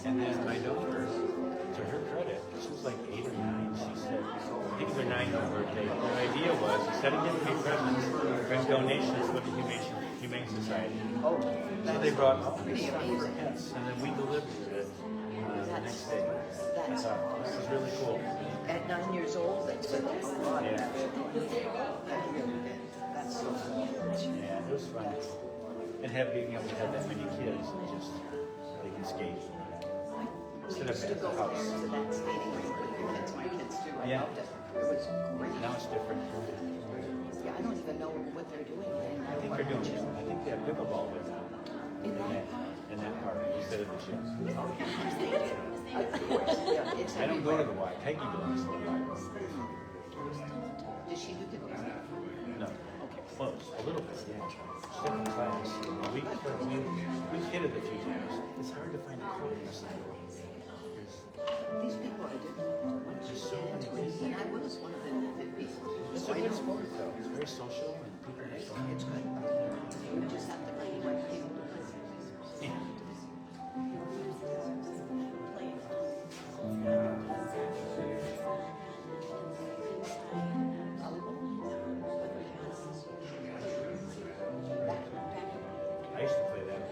And then my daughter, to her credit, she was like 8 or 9. She said, I think it was her 9th birthday. Her idea was, instead of giving me presents, bring donations for the Humane Society. Oh, So they brought all these stuff for pets, and then we delivered it the next day. I thought, this is really cool. At 9 years old, that's a lot. Yeah. That's so cool. Yeah, it was fun. And being able to have that many kids, and just they can skate. Instead of at the house. To that skating rink with your kids, my kids do. I Yeah. loved it. It was great. Now it's different. Yeah, I don't even know what they're doing. I think they're doing it. I think they have pickleball with now. In that park instead of the gym. Of course, yeah, it's I don't go to the Y. Peggy belongs to the Y. Does she do pickleball? No. Okay. Close. A little bit, yeah. Different class. We've hit it a few times. It's hard to find a court in this thing. These people are different. There's so many people. And I was one of the people. It's a good sport, though. It's very social, and people are so It's good. You just have to find the right people to play. yeah. I used to play that.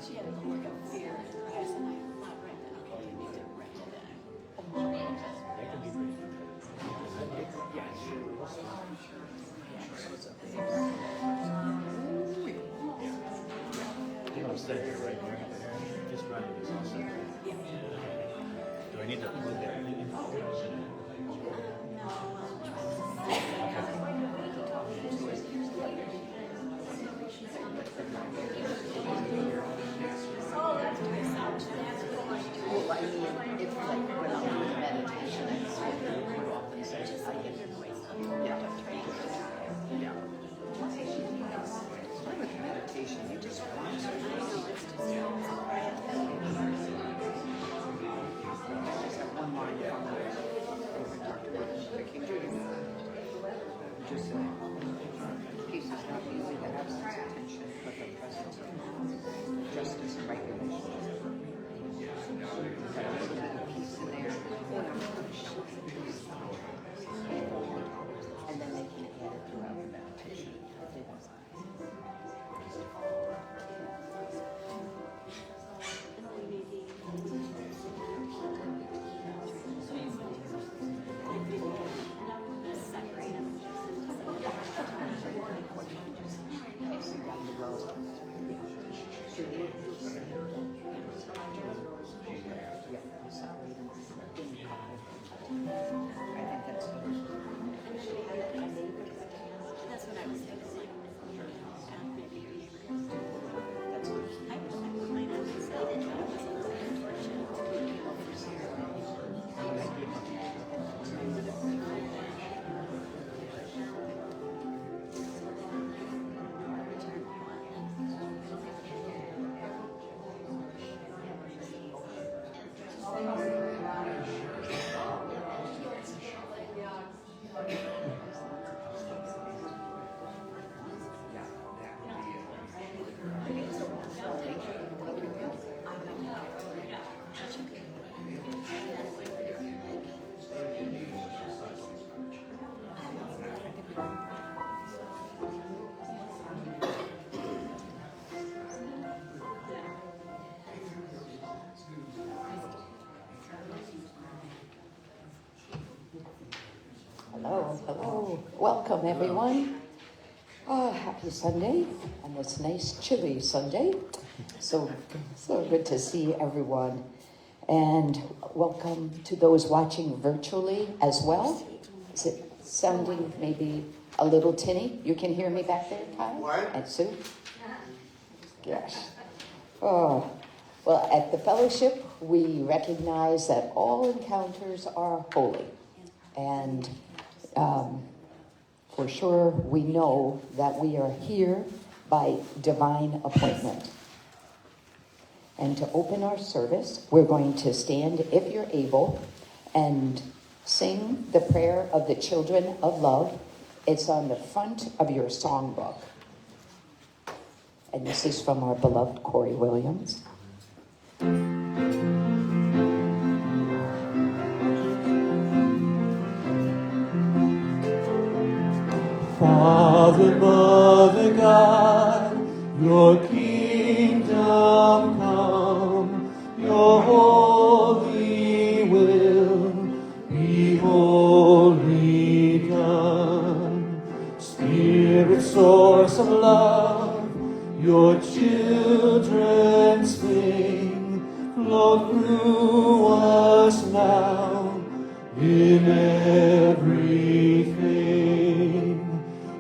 She had a look of fear in her eyes, and I'm not right then. Okay, you need to rent it in. That can be pretty fun. Yeah, You know, instead of right here, just running this also. Do I need to put that in? well, I mean, it's like when I'm doing meditation, it's what often says, I get your voice. Yeah. Yeah. With meditation, you just want to. One line from the King Judah. Just say, peace is not easy to absence of tension, but the presence of justice and regulation. Peace in there. And then they can't get it throughout the meditation. That's what I was thinking. Like, maybe your neighbor. I wish I would might have decided, but it wasn't like unfortunate. Hello, hello. Welcome, everyone. Happy Sunday on this nice chilly Sunday. So good to see everyone. And welcome to those watching virtually as well. Is it sounding maybe a little tinny? You can hear me back there, Kyle? What? And Sue? Yes. Oh, well, at the fellowship, we recognize that all encounters are holy. And for sure, we know that we are here by divine appointment. And to open our service, we're going to stand, if you're able, and sing the prayer of the children of love It's on the front of your songbook. And this is from our beloved Corey Williams. Father, Mother, God, your kingdom come, your holy will be wholly done. Spirit, source of love, your children sing, flow through us now in everything.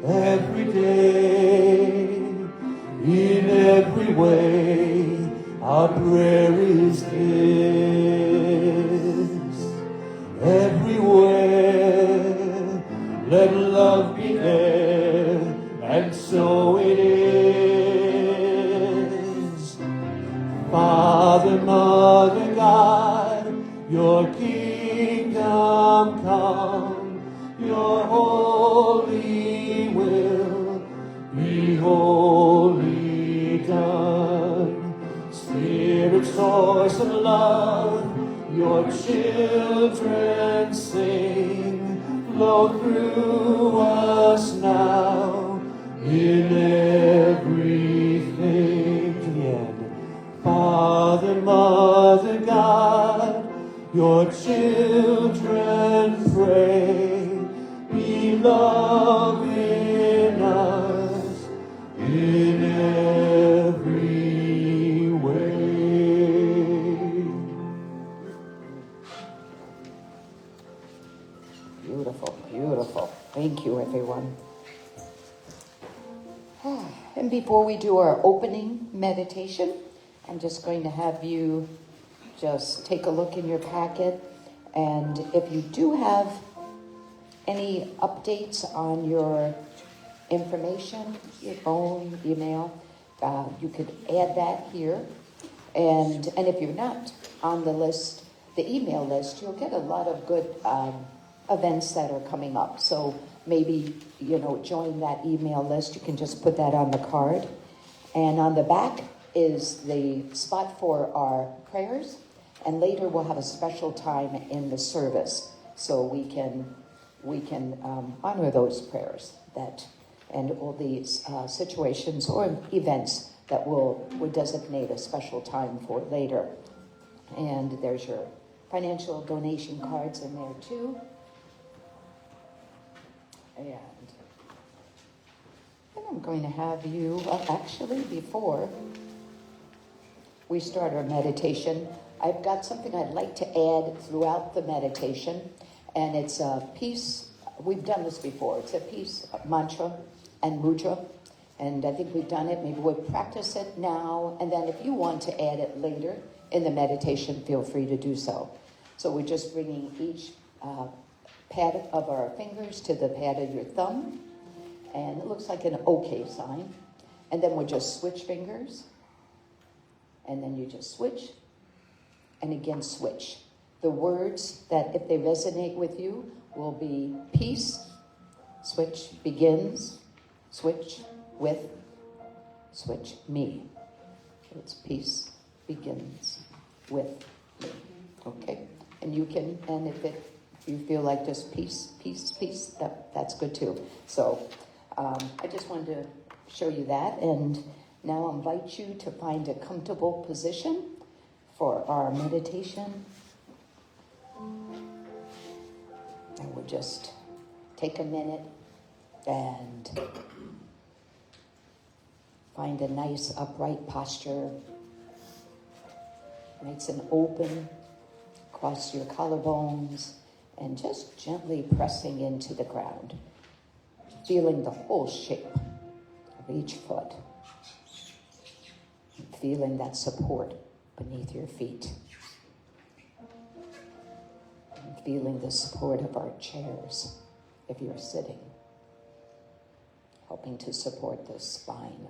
Every day, in every way, our prayer is this. Everywhere, let love be there, and so it is. Father, Mother, God, your kingdom come, your holy will be wholly done. Spirit, source of love, your children sing, flow through us now in everything. To the end. Father, Mother, God, your children pray, be love in us in every way. Beautiful, beautiful. Thank you, everyone. And before we do our opening meditation, I'm just going to have you just take a look in your packet. And if you do have any updates on your information, your phone, email, you could add that here. And if you're not on the list, the email list, you'll get a lot of good events that are coming up. So maybe, join that email list. You can just put that on the card. And on the back is the spot for our prayers. And later we'll have a special time in the service so we can honor those prayers and all these situations or events that we'll designate a special time for later. And there's your financial donation cards in there too. And I'm going to have you, actually, before we start our meditation, I've got something I'd like to add throughout the meditation, and it's a peace. We've done this before. It's a peace mantra and mudra, and I think we've done it. Maybe we'll practice it now, and then if you want to add it later in the meditation, feel free to do so. So we're just bringing each pad of our fingers to the pad of your thumb, and it looks like an OK sign. And then we'll just switch fingers, and then you just switch, and again switch. The words that, if they resonate with you, will be peace, switch, begins, switch, with, switch, me. So it's peace, begins, with, me. Okay? And you can, and if you feel like just peace, peace, peace, that's good too. So I just wanted to show you that, and now I invite you to find a comfortable position for our meditation. And we'll just take a minute and find a nice upright posture, nice and open across your collarbones, and just gently pressing into the ground, feeling the whole shape of each foot, and feeling that support beneath your feet, and feeling the support of our chairs if you're sitting, helping to support the spine.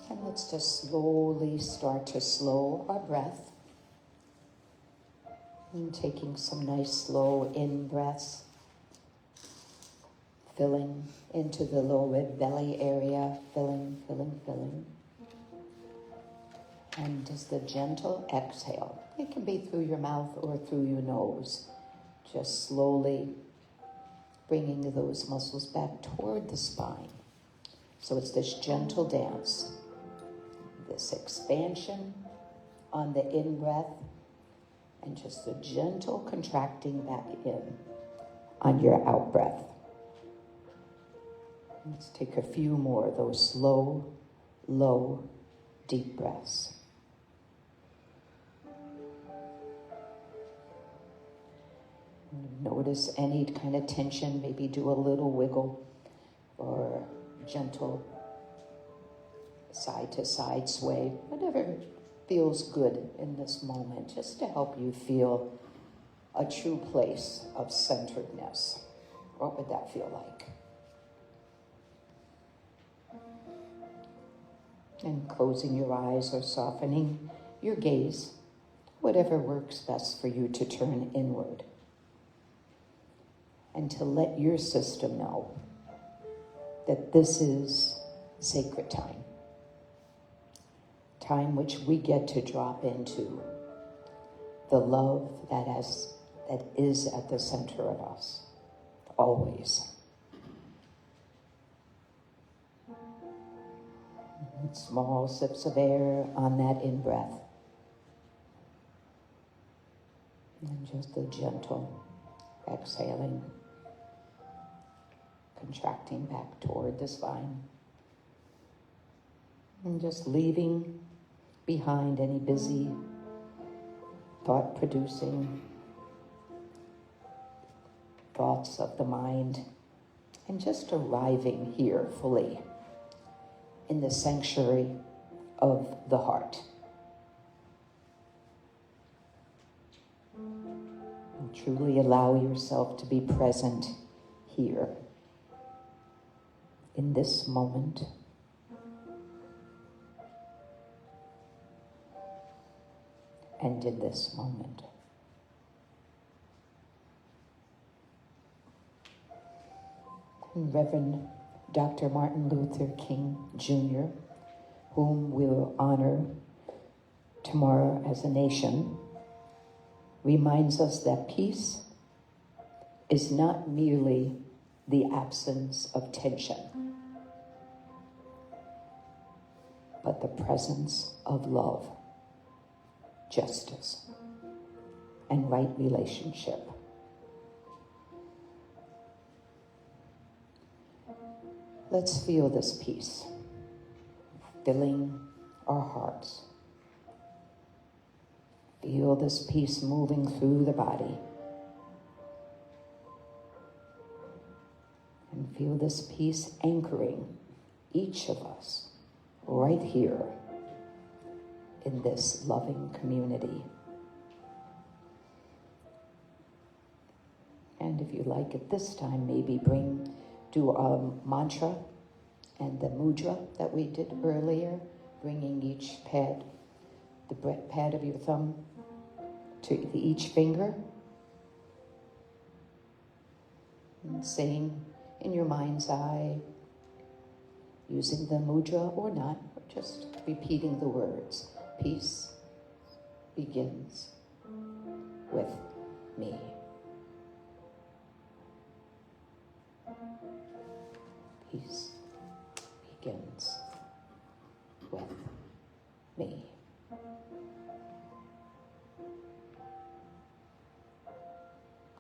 And let's just slowly start to slow our breath. And taking some nice slow in breaths, filling into the lower belly area, filling, filling, filling. And just a gentle exhale. It can be through your mouth or through your nose. Just slowly bringing those muscles back toward the spine. So it's this gentle dance, this expansion on the in-breath, and just a gentle contracting back in on your out-breath. Let's take a few more of those slow, low, deep breaths. Notice any kind of tension, maybe do a little wiggle or gentle side to side sway, whatever feels good in this moment, just to help you feel a true place of centeredness. What would that feel like? And closing your eyes or softening your gaze, whatever works best for you to turn inward. And to let your system know that this is sacred time. Time which we get to drop into the love that is at the center of us, always. And small sips of air on that in-breath. And just a gentle exhaling, contracting back toward the spine. And just leaving behind any busy, thought-producing thoughts of the mind, and just arriving here fully in the sanctuary of the heart. And truly allow yourself to be present here in this moment. And in this moment. And Reverend Dr. Martin Luther King Jr., whom we'll honor tomorrow as a nation, reminds us that peace is not merely the absence of tension, but the presence of love, justice, and right relationship. Let's feel this peace filling our hearts. Feel this peace moving through the body. And feel this peace anchoring each of us right here in this loving community. And if you like at this time, maybe do a mantra and the mudra that we did earlier, bringing each pad, the pad of your thumb to each finger, and saying in your mind's eye, using the mudra or not, or just repeating the words, peace begins with me. Peace begins with me.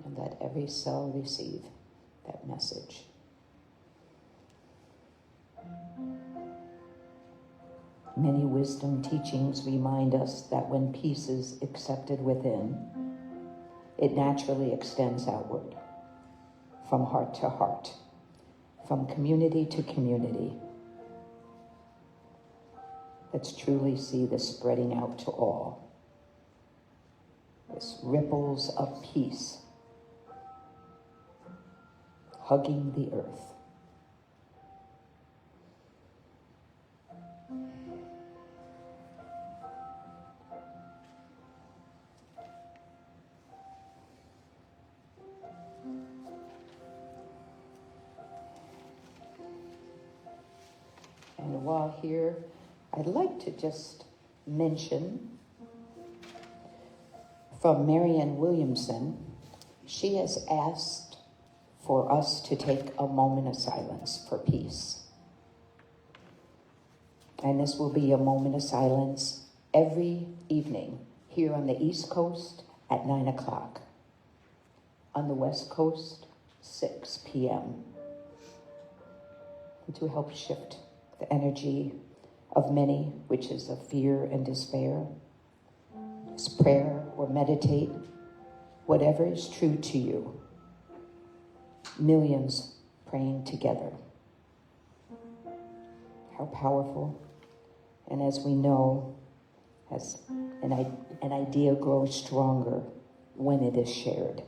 And let every cell receive that message. Many wisdom teachings remind us that when peace is accepted within, it naturally extends outward, from heart to heart, from community to community. Let's truly see this spreading out to all. This ripples of peace hugging the earth. while here, I'd like to just mention from Marianne Williamson. She has asked for us to take a moment of silence for peace. And this will be a moment of silence every evening here on the East Coast at 9 o'clock. On the West Coast, 6 p.m. to help shift the energy of many, which is of fear and despair. It's prayer or meditate, whatever is true to you. Millions praying together. How powerful. And as we know, as an idea grows stronger when it is shared.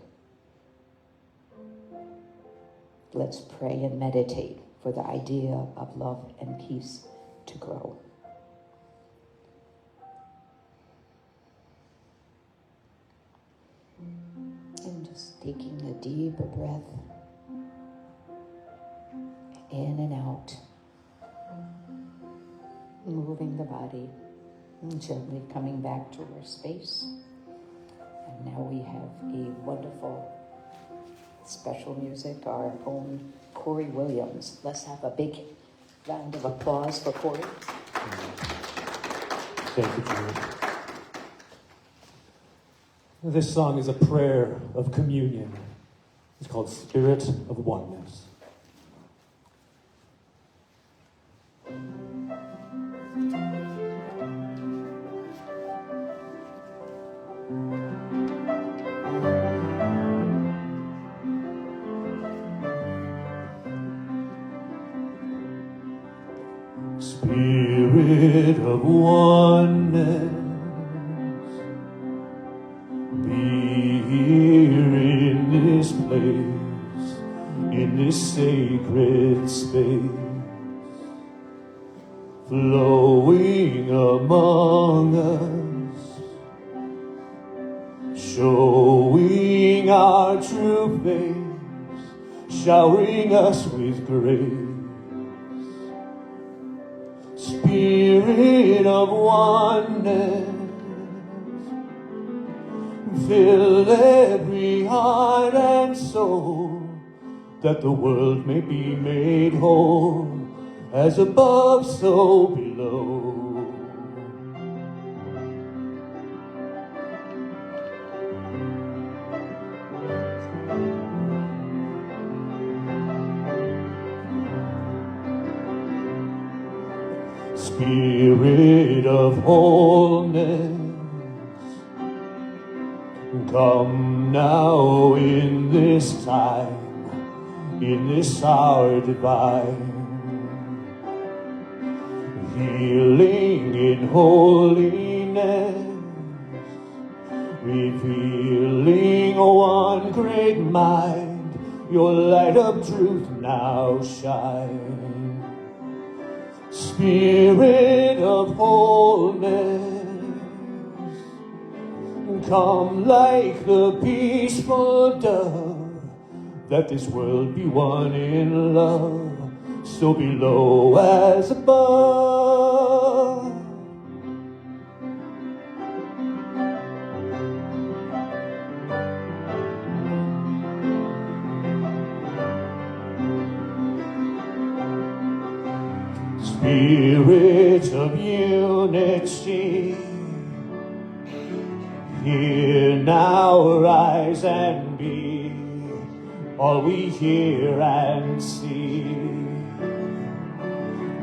Let's pray and meditate for the idea of love and peace to grow. And just taking a deeper breath in and out, moving the body, and gently coming back to our space. And now we have a wonderful special music, our own Corey Williams. Let's have a big round of applause for Corey. Thank you, Julie. This song is a prayer of communion. It's called Spirit of Oneness. Spirit of oneness, be here in this place, in this sacred space, flowing among us, showing our true face, showering us with grace. Spirit of oneness, fill every heart and soul, that the world may be made whole, as above, so below. Spirit of wholeness, come now in this time, in this hour divine, healing in holiness, revealing one great mind, your light of truth now shine. Spirit of wholeness, come like the peaceful dove, that this world be one in love, so below as above. Spirit of unity, here now rise and be all we hear and see.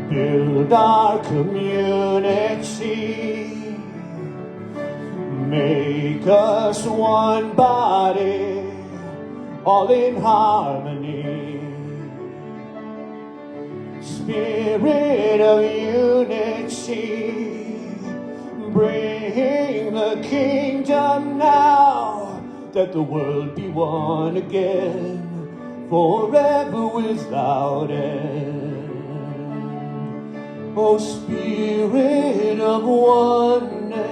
Build our community, make us one body, all in harmony. Spirit of unity, bring the kingdom now, that the world be one again, forever without end. O Spirit of oneness,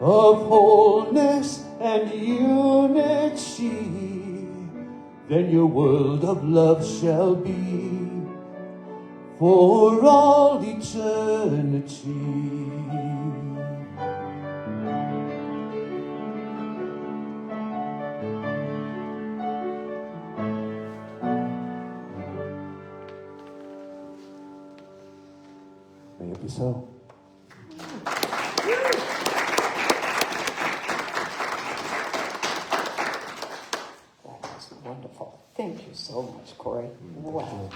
of wholeness and unity, then your world of love shall be, for all eternity. May it be so. That was wonderful. Thank you so much, Corey. Wow.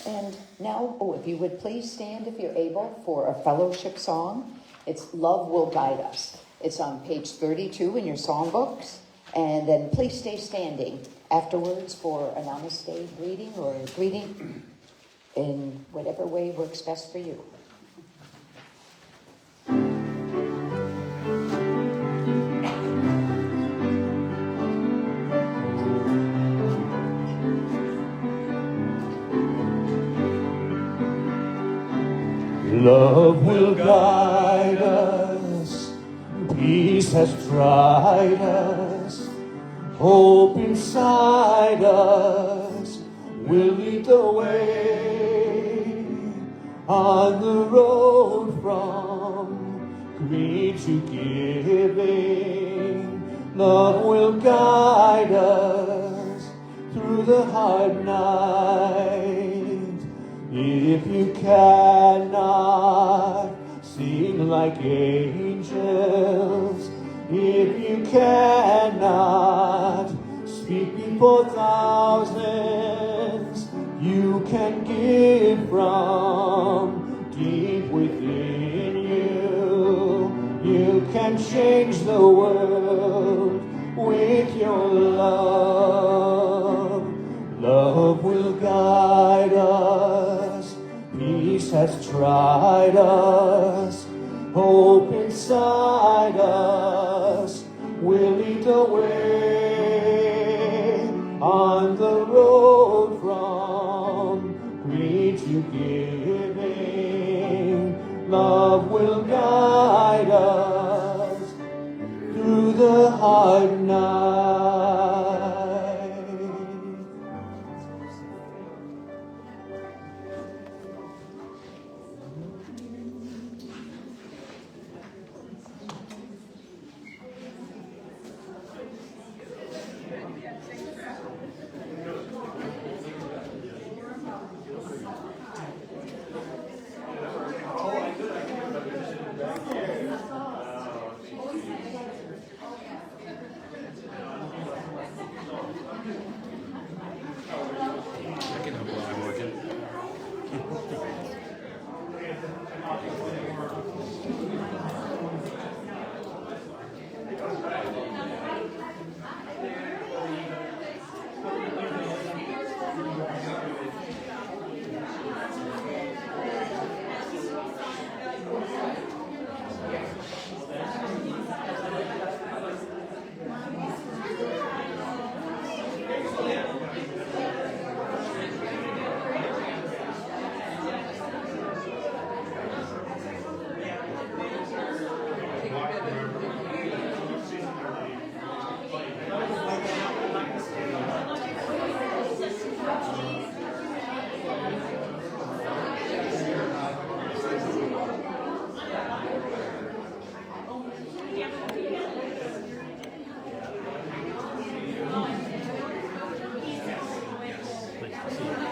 And now, if you would please stand if you're able for a fellowship song. It's Love Will Guide Us. It's on page 32 in your songbooks. And then please stay standing afterwards for a namaste greeting or a greeting in whatever way works best for you. Love will guide us, peace has tried us, hope inside us will lead the way on the road from greed to giving. Love will guide us through the hard night. If you cannot sing like angels, if you cannot speak before thousands, you can give from deep within you. You can change the world with your love. Love will guide us, peace has tried us, hope inside us will lead the way on the road from greed to giving. Love will guide us through the hard night. I can help while I'm working.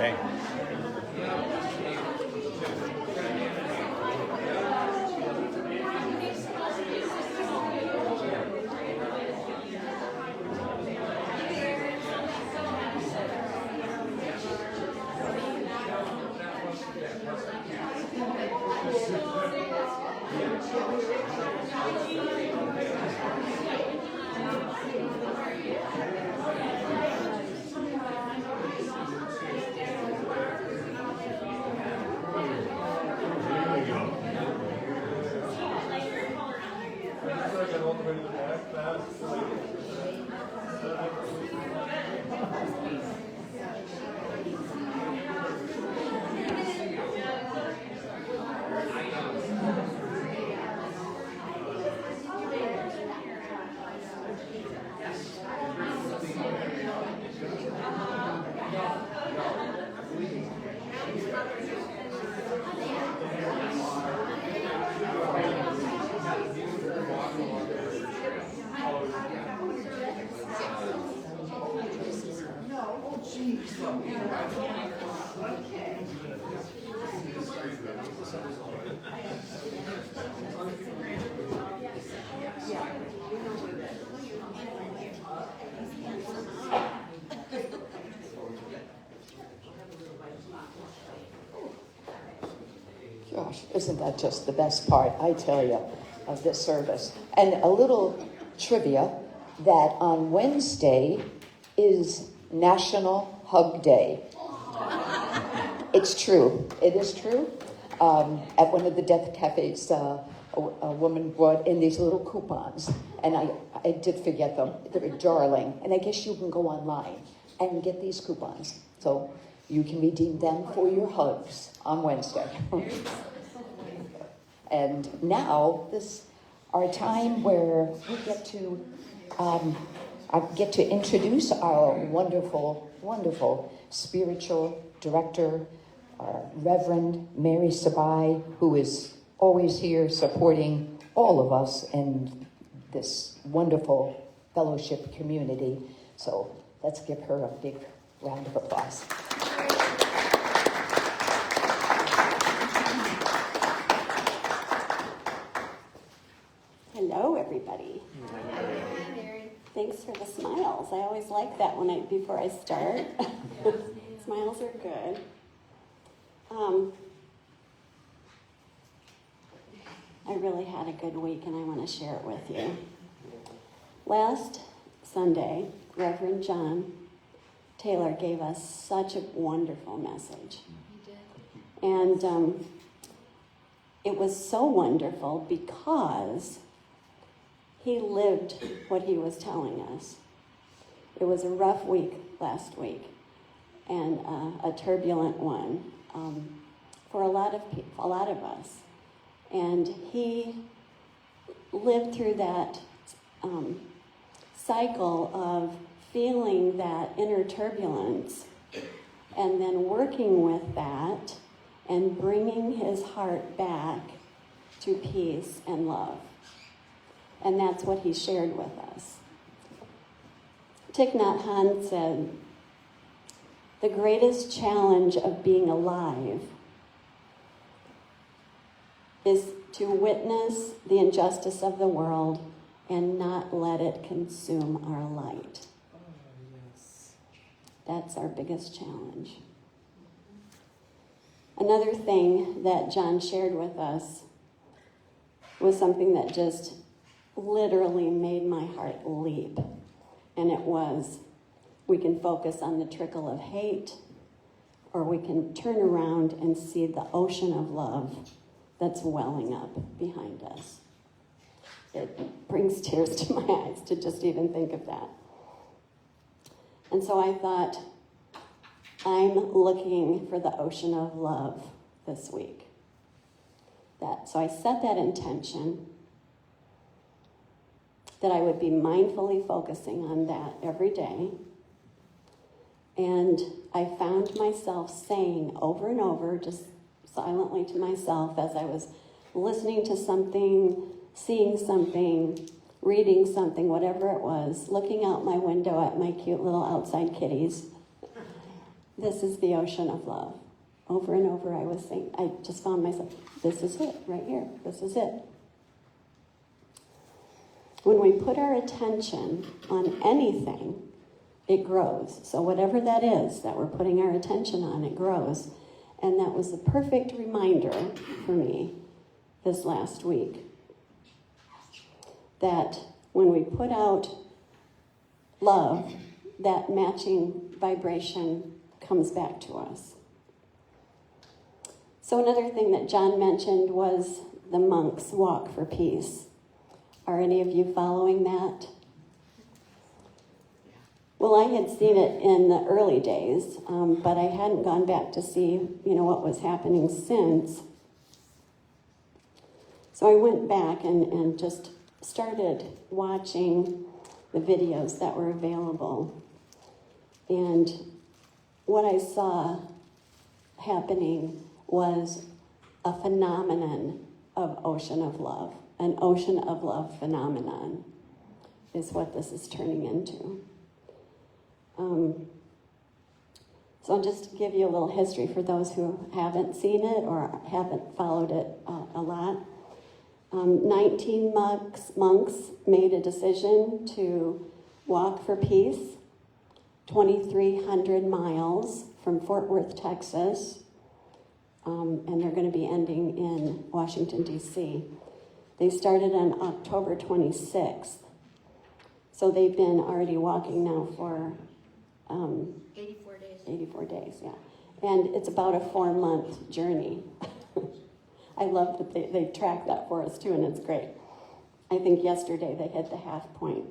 Okay. gosh, isn't that just the best part, I tell you, of this service? And a little trivia that on Wednesday is National Hug Day. It's true. It is true. At one of the death cafes, a woman brought in these little coupons, and I did forget them. They're darling. And I guess you can go online and get these coupons. So you can redeem them for your hugs on Wednesday. And now this our time where we get to I get to introduce our wonderful, wonderful spiritual director, Reverend Mary Sabaj, who is always here supporting all of us in this wonderful fellowship community. So let's give her a big round of applause. Hello, everybody. Thanks for the smiles. I always like that before I start. Smiles are good. I really had a good week, and I want to share it with you. Last Sunday, Reverend John Taylor gave us such a wonderful message. He did. And it was so wonderful because he lived what he was telling us. It was a rough week last week, and a turbulent one for a lot of us. And he lived through that cycle of feeling that inner turbulence and then working with that and bringing his heart back to peace and love. And that's what he shared with us. Thich Nhat Hanh said, "The greatest challenge of being alive is to witness the injustice of the world and not let it consume our light." That's our biggest challenge. Another thing that John shared with us was something that just literally made my heart leap. And it was, we can focus on the trickle of hate, or we can turn around and see the ocean of love that's welling up behind us. It brings tears to my eyes to just even think of that. And so I thought, I'm looking for the ocean of love this week. So I set that intention that I would be mindfully focusing on that every day. And I found myself saying over and over, just silently to myself as I was listening to something, seeing something, reading something, whatever it was, looking out my window at my cute little outside kitties. This is the ocean of love. Over and over I was saying, I just found myself, this is it, right here, this is it. When we put our attention on anything, it grows. So whatever that is that we're putting our attention on, it grows. And that was the perfect reminder for me this last week. That when we put out love, that matching vibration comes back to us. So another thing that John mentioned was the monks' walk for peace. Are any of you following that? Well, I had seen it in the early days, but I hadn't gone back to see, what was happening since. So I went back and just started watching the videos that were available. And what I saw happening was a phenomenon of ocean of love. An ocean of love phenomenon is what this is turning into. So I'll just give you a little history for those who haven't seen it or haven't followed it a lot. 19 monks made a decision to walk for peace 2,300 miles from Fort Worth, Texas, and they're going to be ending in Washington, D.C. They started on October 26th. So they've been already walking now for 84 days. 84 days, yeah. And it's about a 4-month journey. I love that they track that for us too, and it's great. I think yesterday they hit the half point.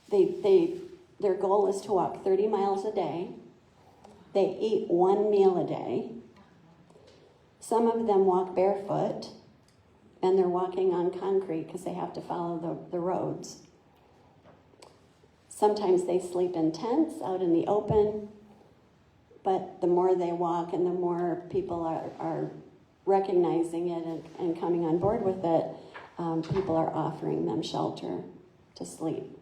Their goal is to walk 30 miles a day. They eat 1 meal a day. Some of them walk barefoot, and they're walking on concrete because they have to follow the roads. Sometimes they sleep in tents out in the open, but the more they walk and the more people are recognizing it and coming on board with it, people are offering them shelter to sleep.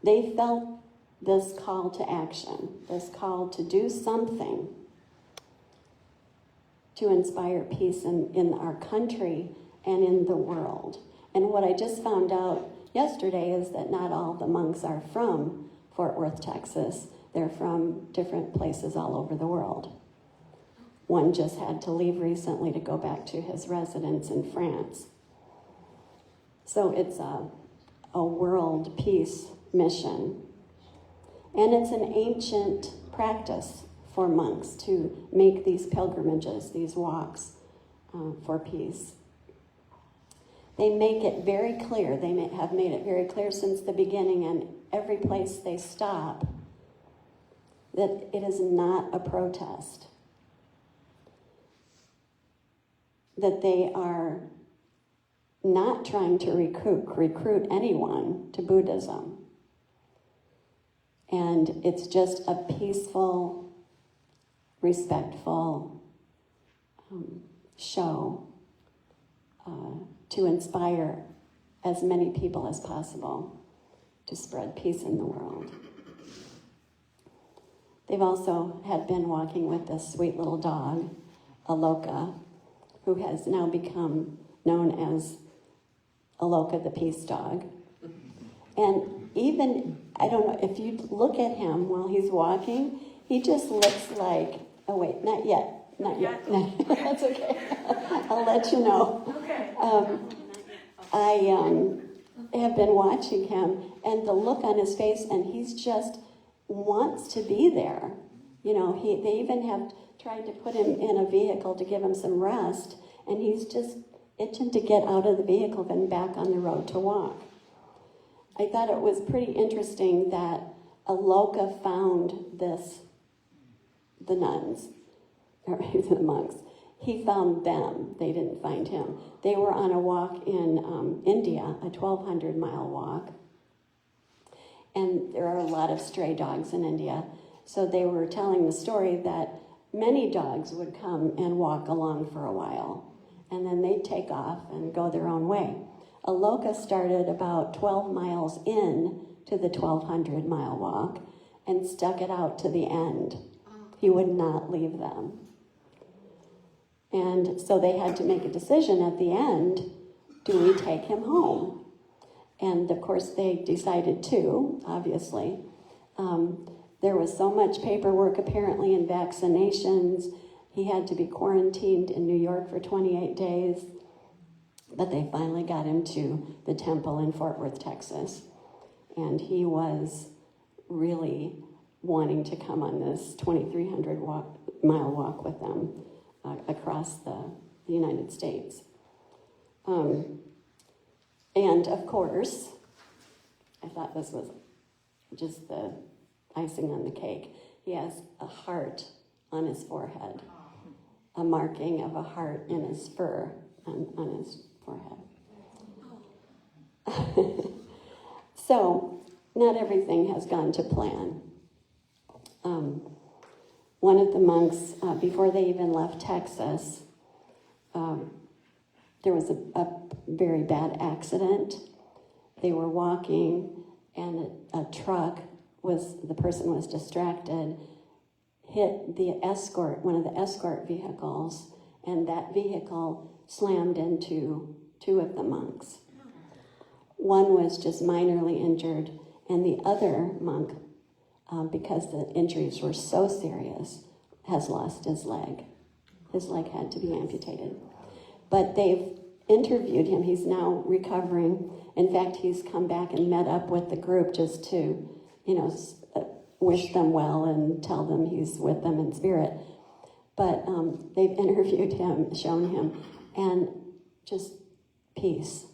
They felt this call to action, this call to do something to inspire peace in our country and in the world. And what I just found out yesterday is that not all the monks are from Fort Worth, Texas. They're from different places all over the world. One just had to leave recently to go back to his residence in France. So it's a world peace mission. And it's an ancient practice for monks to make these pilgrimages, these walks for peace. They make it very clear, have made it very clear since the beginning, and every place they stop, that it is not a protest. That they are not trying to recruit anyone to Buddhism. And it's just a peaceful, respectful show to inspire as many people as possible to spread peace in the world. They've also been walking with this sweet little dog, Aloka, who has now become known as Aloka the Peace Dog. And even, I don't know, if you look at him while he's walking, he just looks like, oh wait, not yet. No, that's okay. I'll let you know. Okay. I have been watching him, and the look on his face, and he's just wants to be there. You know, they even have tried to put him in a vehicle to give him some rest, and he's just itching to get out of the vehicle and back on the road to walk. I thought it was pretty interesting that Aloka found the nuns, or the monks. He found them. They didn't find him. They were on a walk in India, a 1,200-mile walk. And there are a lot of stray dogs in India. So they were telling the story that many dogs would come and walk along for a while, and then they'd take off and go their own way. Aloka started about 12 miles in to the 1,200-mile walk and stuck it out to the end. He would not leave them. And so they had to make a decision at the end, do we take him home? And of course they decided to, obviously. There was so much paperwork apparently and vaccinations. He had to be quarantined in New York for 28 days. But they finally got him to the temple in Fort Worth, Texas. And he was really wanting to come on this 2,300-mile walk with them across the United States. And of course, I thought this was just the icing on the cake. He has a heart on his forehead, a marking of a heart in his fur on his forehead. So, not everything has gone to plan. One of the monks, before they even left Texas, there was a very bad accident. They were walking, and a truck the person was distracted, hit one of the escort vehicles, and that vehicle slammed into 2 of the monks. One was just minorly injured, And the other monk, because the injuries were so serious, has lost his leg. His leg had to be amputated. But they've interviewed him. He's now recovering. In fact, he's come back and met up with the group just to, wish them well and tell them he's with them in spirit. But they've interviewed him, shown him, and just peace.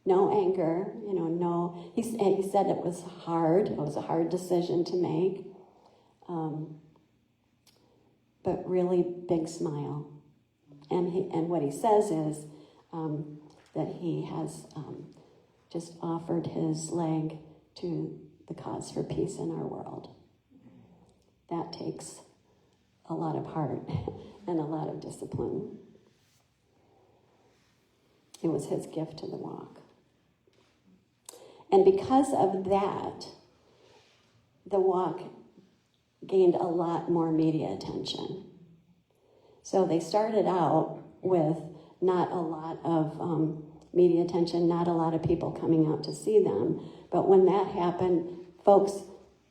No anger, no. He said it was hard. It was a hard decision to make. But really big smile. And what he says is that he has just offered his leg to the cause for peace in our world. That takes a lot of heart and a lot of discipline. It was his gift to the walk. And because of that, the walk gained a lot more media attention. So they started out with not a lot of media attention, not a lot of people coming out to see them. But when that happened, folks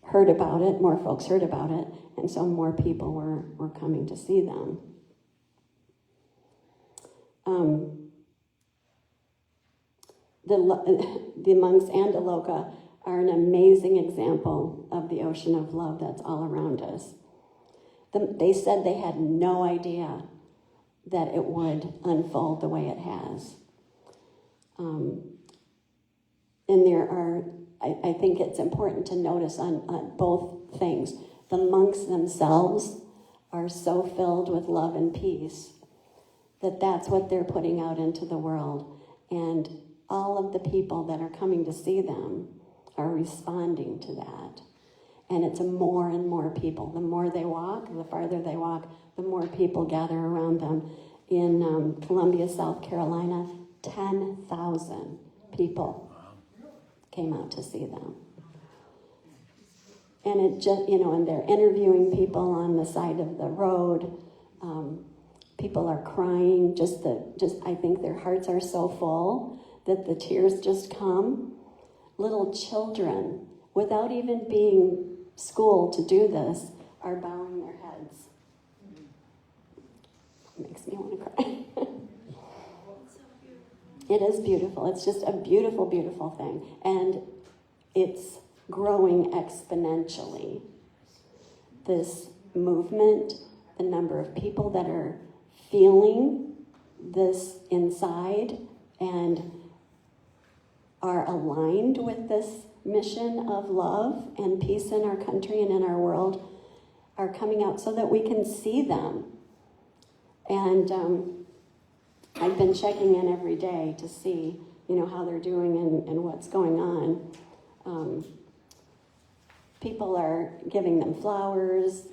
heard about it, more folks heard about it, and so more people were coming to see them. The monks and Aloka are an amazing example of the ocean of love that's all around us. They said they had no idea that it would unfold the way it has. And there are, I think it's important to notice on both things. The monks themselves are so filled with love and peace that that's what they're putting out into the world. And all of the people that are coming to see them are responding to that. And it's more and more people. The more they walk, the farther they walk, the more people gather around them. In Columbia, South Carolina, 10,000 people came out to see them. And it just, and they're interviewing people on the side of the road. People are crying. I think their hearts are so full that the tears just come. Little children, without even being schooled to do this, are bowing their heads. It makes me want to cry. It is beautiful. It's just a beautiful, beautiful thing. And it's growing exponentially. This movement, the number of people that are feeling this inside and are aligned with this mission of love and peace in our country and in our world are coming out so that we can see them. And I've been checking in every day to see, how they're doing and what's going on. People are giving them flowers,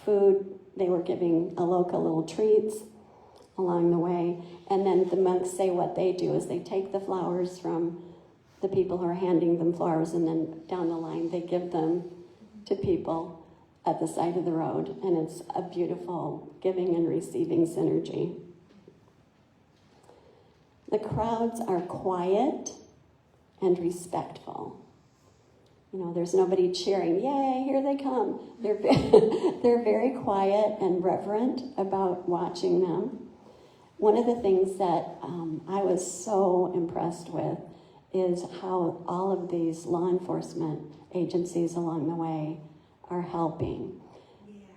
food. They were giving Aloka little treats along the way. And then the monks say what they do is they take the flowers from the people who are handing them flowers, and then down the line they give them to people at the side of the road. And it's a beautiful giving and receiving synergy. The crowds are quiet and respectful. There's nobody cheering, yay, here they come. They're very quiet and reverent about watching them. One of the things that I was so impressed with is how all of these law enforcement agencies along the way are helping.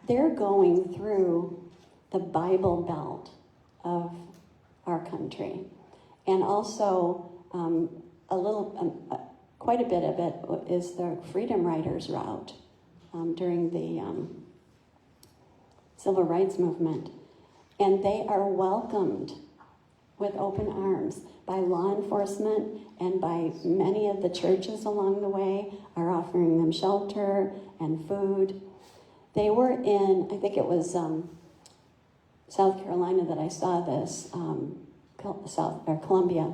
They're going through the Bible Belt of our country. And also quite a bit of it is the Freedom Riders route during the Civil Rights Movement. And they are welcomed with open arms by law enforcement, and by many of the churches along the way are offering them shelter and food. They were in, I think it was South Carolina that I saw this, Columbia.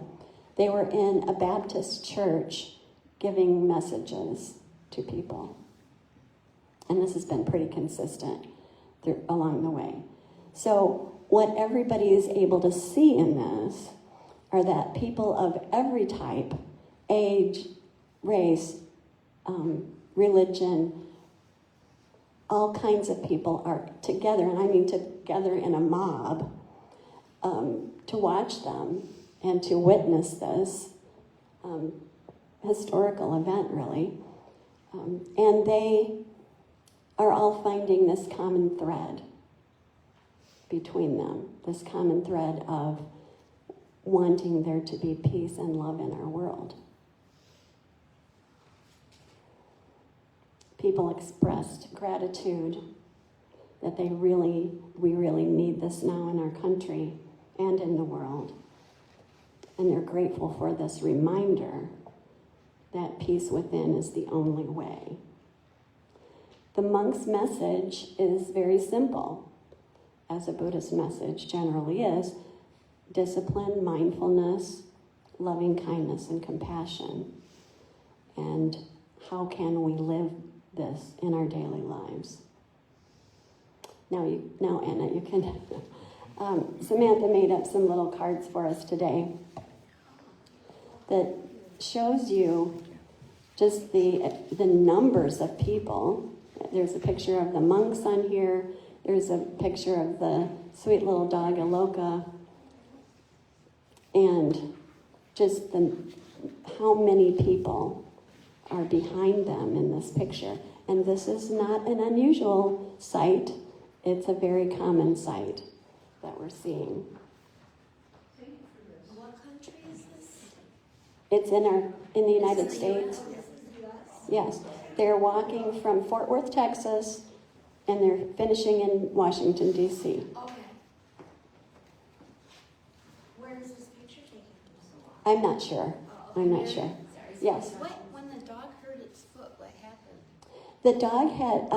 They were in a Baptist church giving messages to people. And this has been pretty consistent along the way. So what everybody is able to see in this are that people of every type, age, race, religion, all kinds of people are together, and I mean together in a mob, to watch them and to witness this historical event, really. And they are all finding this common thread between them, this common thread of wanting there to be peace and love in our world. People expressed gratitude that we really need this now in our country and in the world. And they're grateful for this reminder that peace within is the only way. The monk's message is very simple, as a Buddhist message generally is: discipline, mindfulness, loving kindness, and compassion. And how can we live this in our daily lives? Now, Anna, you can. Samantha made up some little cards for us today that shows you just the numbers of people. There's a picture of the monks on here. There's a picture of the sweet little dog, Aloka. And just how many people are behind them in this picture. And this is not an unusual sight. It's a very common sight that we're seeing. What country is this? It's in the United States. Yes. They're walking from Fort Worth, Texas, and they're finishing in Washington, D.C. Okay. Where is this picture taken from? I'm not sure. I'm not sure. Yes. When the dog hurt its foot, what happened? The dog had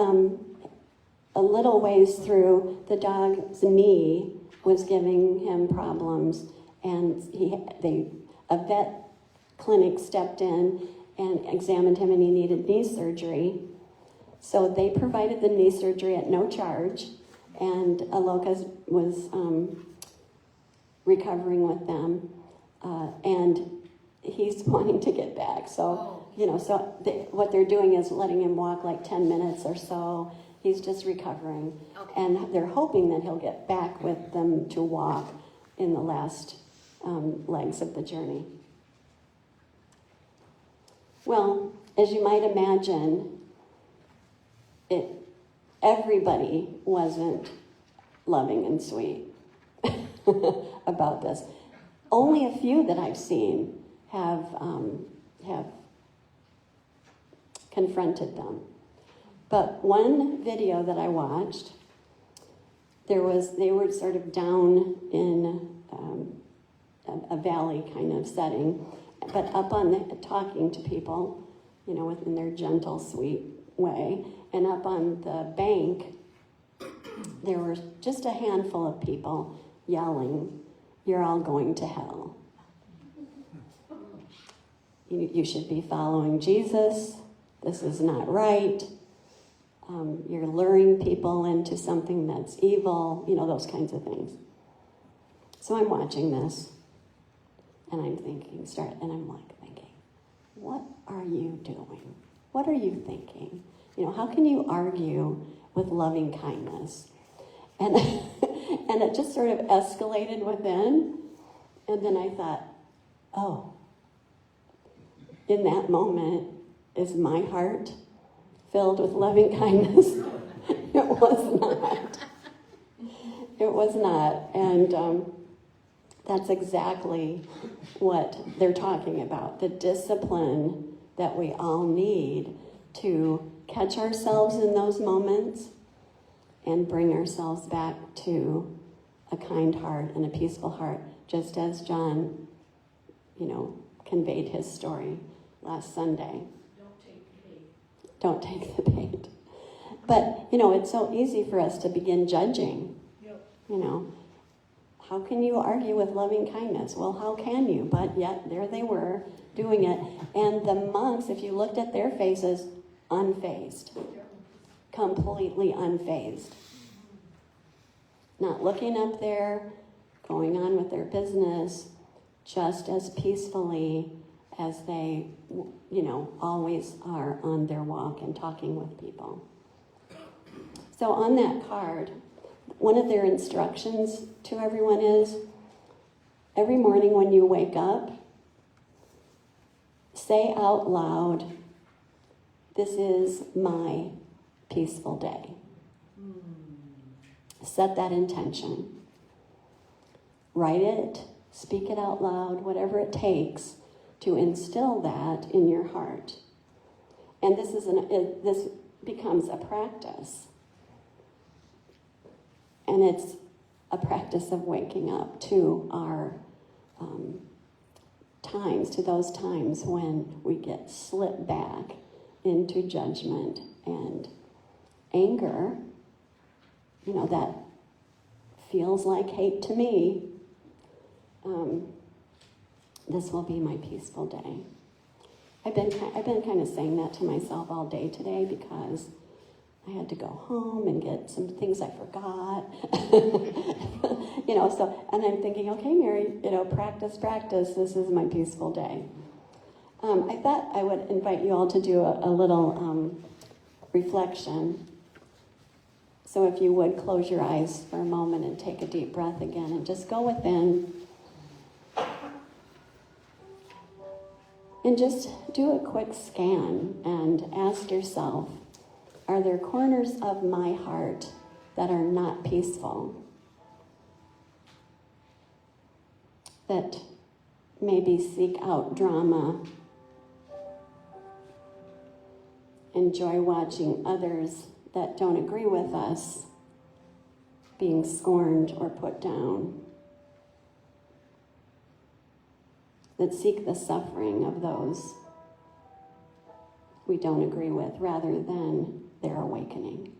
a little ways through, the dog's knee was giving him problems, and a vet clinic stepped in and examined him, and he needed knee surgery. So they provided the knee surgery at no charge, and Aloka was recovering with them, and he's wanting to get back. So, what they're doing is letting him walk like 10 minutes or so. He's just recovering. Okay. And they're hoping that he'll get back with them to walk in the last legs of the journey. Well, as you might imagine, everybody wasn't loving and sweet about this. Only a few that I've seen have confronted them. But one video that I watched, they were sort of down in a valley kind of setting, but up on talking to people, within their gentle, sweet way. And up on the bank, there were just a handful of people yelling, "You're all going to hell. You should be following Jesus. This is not right. You're luring people into something that's evil," those kinds of things. So I'm watching this, and I'm thinking, what are you doing? What are you thinking? How can you argue with loving kindness? And and it just sort of escalated within, and then I thought, oh, in that moment, is my heart filled with loving kindness? It was not. It was not. And that's exactly what they're talking about, the discipline that we all need to catch ourselves in those moments and bring ourselves back to a kind heart and a peaceful heart, just as John, conveyed his story last Sunday. Don't take the bait. But, it's so easy for us to begin judging. Yep. How can you argue with loving kindness? Well, how can you? But yet, there they were doing it. And the monks, if you looked at their faces, unfazed. Completely unfazed. Not looking up there, going on with their business, just as peacefully as they, always are on their walk and talking with people. So on that card, one of their instructions to everyone is, every morning when you wake up, say out loud, "This is my peaceful day." Set that intention. Write it, speak it out loud, whatever it takes to instill that in your heart. And this becomes a practice. And it's a practice of waking up to our to those times when we get slipped back into judgment and anger. That feels like hate to me. This will be my peaceful day. I've been kind of saying that to myself all day today because I had to go home and get some things I forgot. And I'm thinking, okay, Mary, practice. This is my peaceful day. I thought I would invite you all to do a little reflection. So if you would, close your eyes for a moment and take a deep breath again and just go within. And just do a quick scan and ask yourself, are there corners of my heart that are not peaceful? That maybe seek out drama, enjoy watching others that don't agree with us being scorned or put down, that seek the suffering of those we don't agree with rather than their awakening.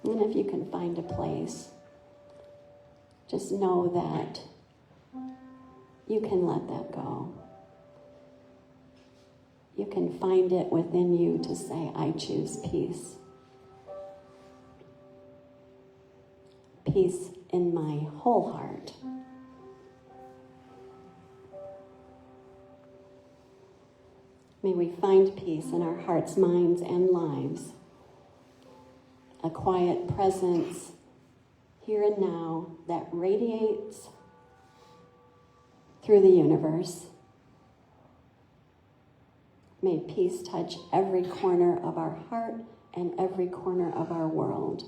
And if you can find a place, just know that you can let that go. You can find it within you to say, I choose peace. Peace in my whole heart. May we find peace in our hearts, minds, and lives. A quiet presence here and now that radiates through the universe. May peace touch every corner of our heart and every corner of our world.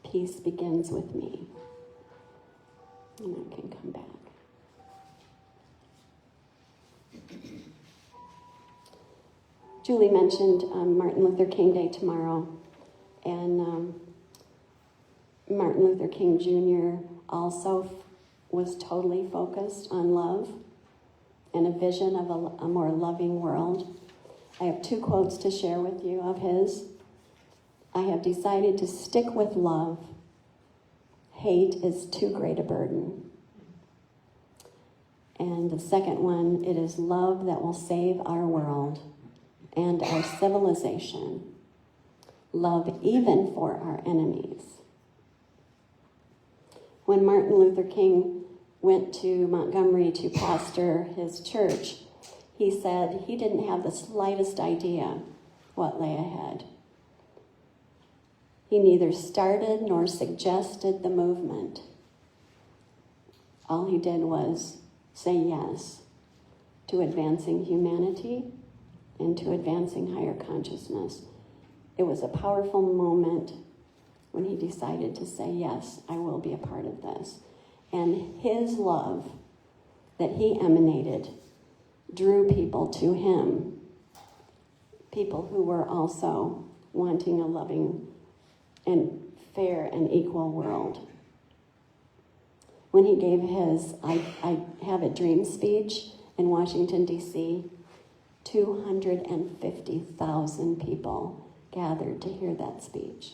Peace begins with me. And I can come back. Julie mentioned Martin Luther King Day tomorrow, and Martin Luther King Jr. also was totally focused on love and a vision of a more loving world. I have 2 quotes to share with you of his. I have decided to stick with love. Hate is too great a burden. And the second one, it is love that will save our world and our civilization. Love even for our enemies. When Martin Luther King went to Montgomery to pastor his church, he said he didn't have the slightest idea what lay ahead. He neither started nor suggested the movement. All he did was say yes to advancing humanity and to advancing higher consciousness. It was a powerful moment when he decided to say, yes, I will be a part of this. And his love that he emanated drew people to him, people who were also wanting a loving and fair and equal world. When he gave his I Have a Dream speech in Washington, D.C., 250,000 people gathered to hear that speech.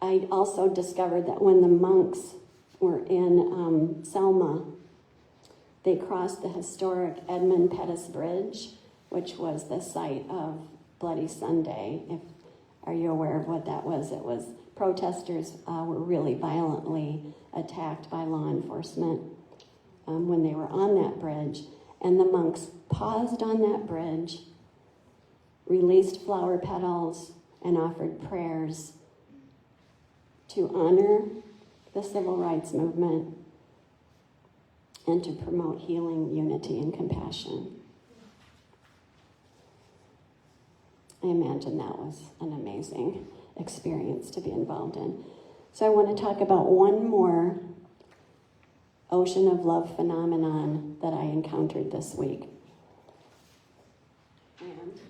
I also discovered that when the monks were in Selma, they crossed the historic Edmund Pettus Bridge, which was the site of Bloody Sunday. If Are you aware of what that was? It was protesters were really violently attacked by law enforcement when they were on that bridge. And the monks paused on that bridge, released flower petals, and offered prayers to honor the civil rights movement and to promote healing, unity, and compassion. I imagine that was an amazing experience to be involved in. So I want to talk about one more ocean of love phenomenon that I encountered this week. And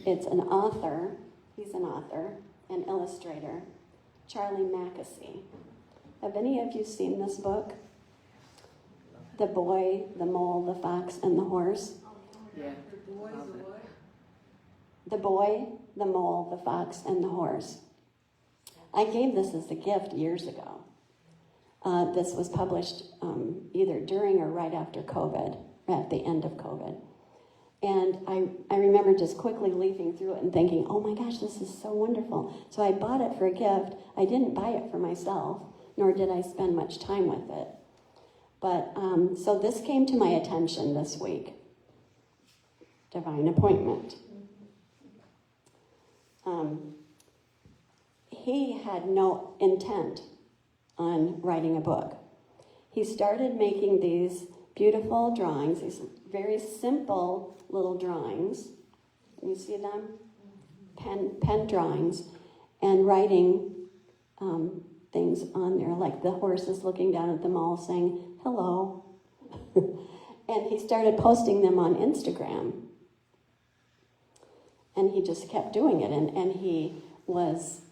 it's an author, he's an author, an illustrator, Charlie Mackesy. Have any of you seen this book? The Boy, the Mole, the Fox, and the Horse? Yeah. The Boy, the Mole, the Fox, and the Horse. I gave this as a gift years ago. This was published either during or right after COVID, at the end of COVID. And I remember just quickly leafing through it and thinking, oh my gosh, this is so wonderful. So I bought it for a gift. I didn't buy it for myself, nor did I spend much time with it. But so this came to my attention this week. Divine appointment. He had no intent on writing a book. He started making these beautiful drawings, these very simple little drawings. You see them? Pen drawings, and writing things on there, like the horses looking down at the mall saying, hello. And he started posting them on Instagram. And he just kept doing it. And he was,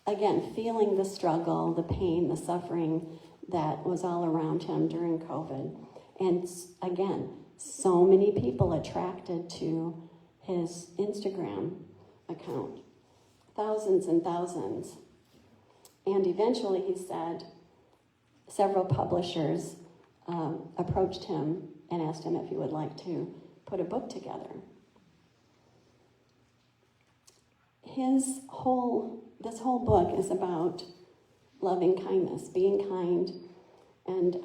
again, feeling the struggle, the pain, the suffering that was all around him during COVID. And again, so many people attracted to his Instagram account. Thousands and thousands. And eventually, he said, several publishers approached him and asked him if he would like to put a book together. This whole book is about loving kindness, being kind, and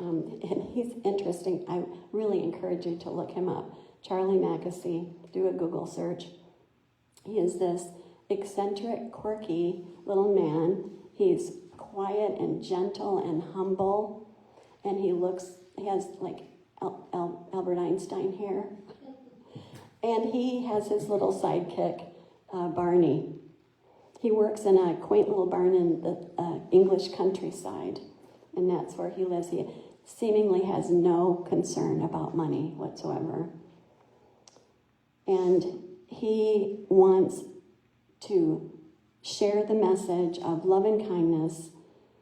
he's interesting. I really encourage you to look him up. Charlie Mackesy, do a Google search. He is this eccentric, quirky little man. He's quiet and gentle and humble, and he has like Albert Einstein hair. And he has his little sidekick, Barney. He works in a quaint little barn in the English countryside, and that's where he lives. He seemingly has no concern about money whatsoever. And he wants to share the message of love and kindness,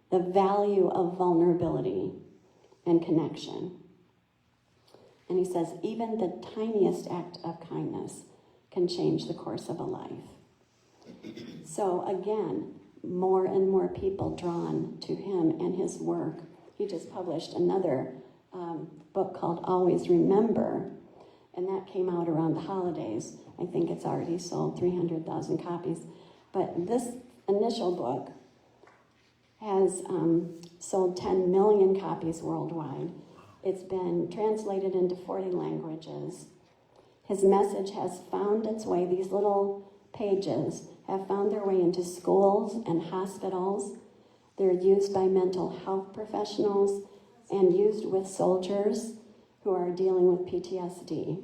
the value of vulnerability and connection. And he says, even the tiniest act of kindness can change the course of a life. So again, more and more people drawn to him and his work. He just published another book called Always Remember, and that came out around the holidays. I think it's already sold 300,000 copies. But this initial book has sold 10 million copies worldwide. It's been translated into 40 languages. His message has found its way, these little pages have found their way into schools and hospitals. They're used by mental health professionals and used with soldiers who are dealing with PTSD.